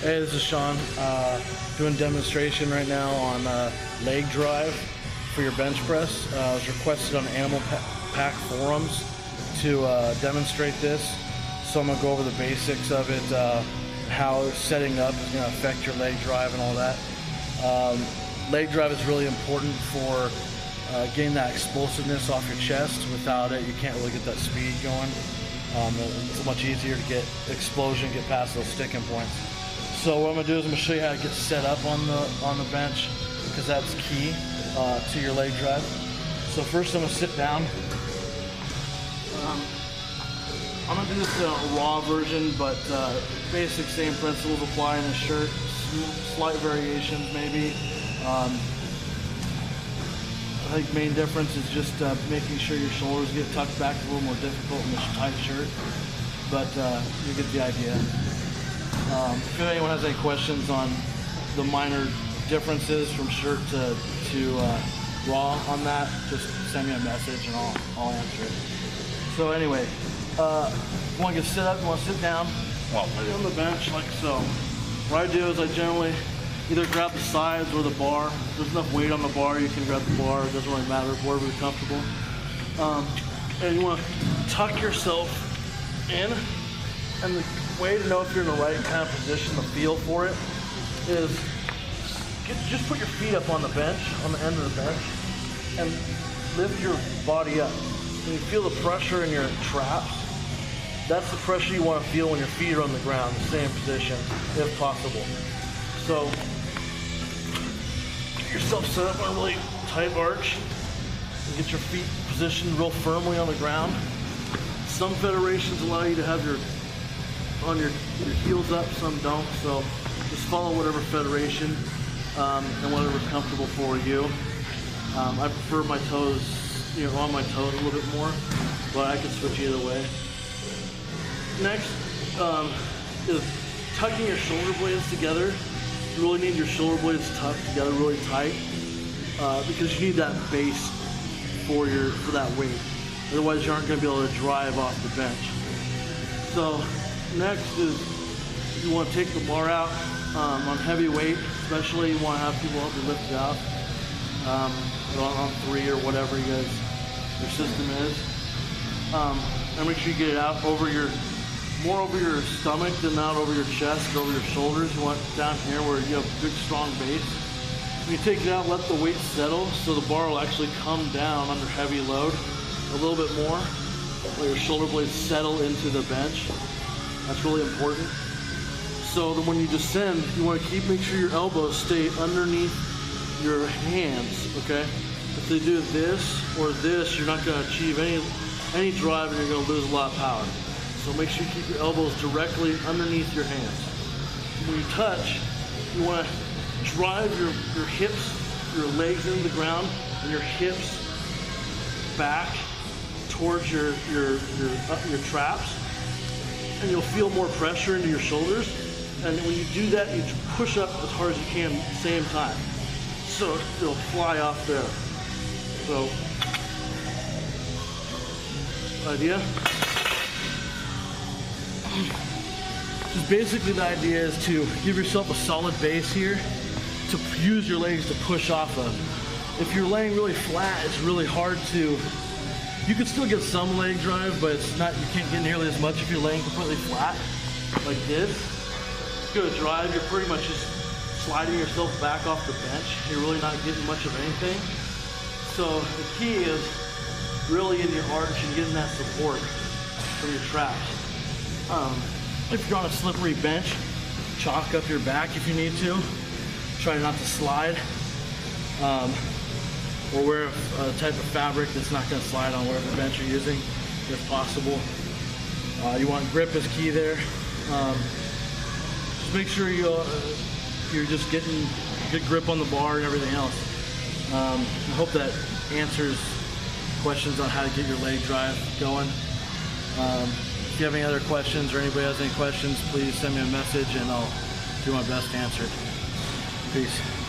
Hey, this is Sean, doing demonstration right now on leg drive for your bench press. I was requested on Animal Pack forums to demonstrate this, so I'm going to go over the basics of it, how setting up is going to affect your leg drive and all that. Leg drive is really important for getting that explosiveness off your chest. Without it, you can't really get that speed going. It's much easier to get explosion, get past those sticking points. So what I'm gonna do is I'm gonna show you how to get set up on the bench, because that's key to your leg drive. So first I'm gonna sit down. I'm gonna do this in a raw version, but basic same principles apply in the shirt. Slight variations maybe. I think main difference is just making sure your shoulders get tucked back. It's a little more difficult in this tight shirt, but you get the idea. If anyone has any questions on the minor differences from shirt to raw on that, just send me a message and I'll answer it. So anyway, you want to get set up, you want to sit down on the bench like so. What I do is I generally either grab the sides or the bar. If there's enough weight on the bar, you can grab the bar. It doesn't really matter, wherever you're comfortable. And you want to tuck yourself in. And the way to know if you're in the right kind of position, the feel for it, is just put your feet up on the bench, on the end of the bench, and lift your body up. When you feel the pressure in your traps, that's the pressure you want to feel when your feet are on the ground, the same position, if possible. So, get yourself set up on a really tight arch, and get your feet positioned real firmly on the ground. Some federations allow you to have your heels up, some don't, so just follow whatever federation and whatever's comfortable for you. I prefer my toes, on my toes a little bit more, but I can switch either way. Next is tucking your shoulder blades together. You really need your shoulder blades tucked together really tight because you need that base for that weight. Otherwise, you aren't going to be able to drive off the bench. So next is you want to take the bar out on heavy weight, especially you want to have people help you lift it out on 3 or whatever your system is. And make sure you get it out more over your stomach than not over your chest, over your shoulders. You want it down here where you have a big strong base. When you take it out, let the weight settle so the bar will actually come down under heavy load a little bit more. Let your shoulder blades settle into the bench. That's really important. So that when you descend, you want to make sure your elbows stay underneath your hands, okay? If they do this or this, you're not going to achieve any drive and you're going to lose a lot of power. So make sure you keep your elbows directly underneath your hands. When you touch, you want to drive your hips, your legs into the ground, and your hips back towards your traps, and you'll feel more pressure into your shoulders. And when you do that, you push up as hard as you can at the same time, so it'll fly off there. So, idea. Just basically the idea is to give yourself a solid base here to use your legs to push off of. If you're laying really flat, it's really hard to. You can still get some leg drive, but it's not. You can't get nearly as much if you're laying completely flat, like this. Go to drive, you're pretty much just sliding yourself back off the bench. You're really not getting much of anything. So the key is really in your arch and getting that support from your traps. If you're on a slippery bench, chalk up your back if you need to. Try not to slide. Or wear a type of fabric that's not going to slide on whatever bench you're using, if possible. You want grip is key there. Just make sure you're just getting good grip on the bar and everything else. I hope that answers questions on how to get your leg drive going. If you have any other questions or anybody has any questions, please send me a message and I'll do my best to answer it. Peace.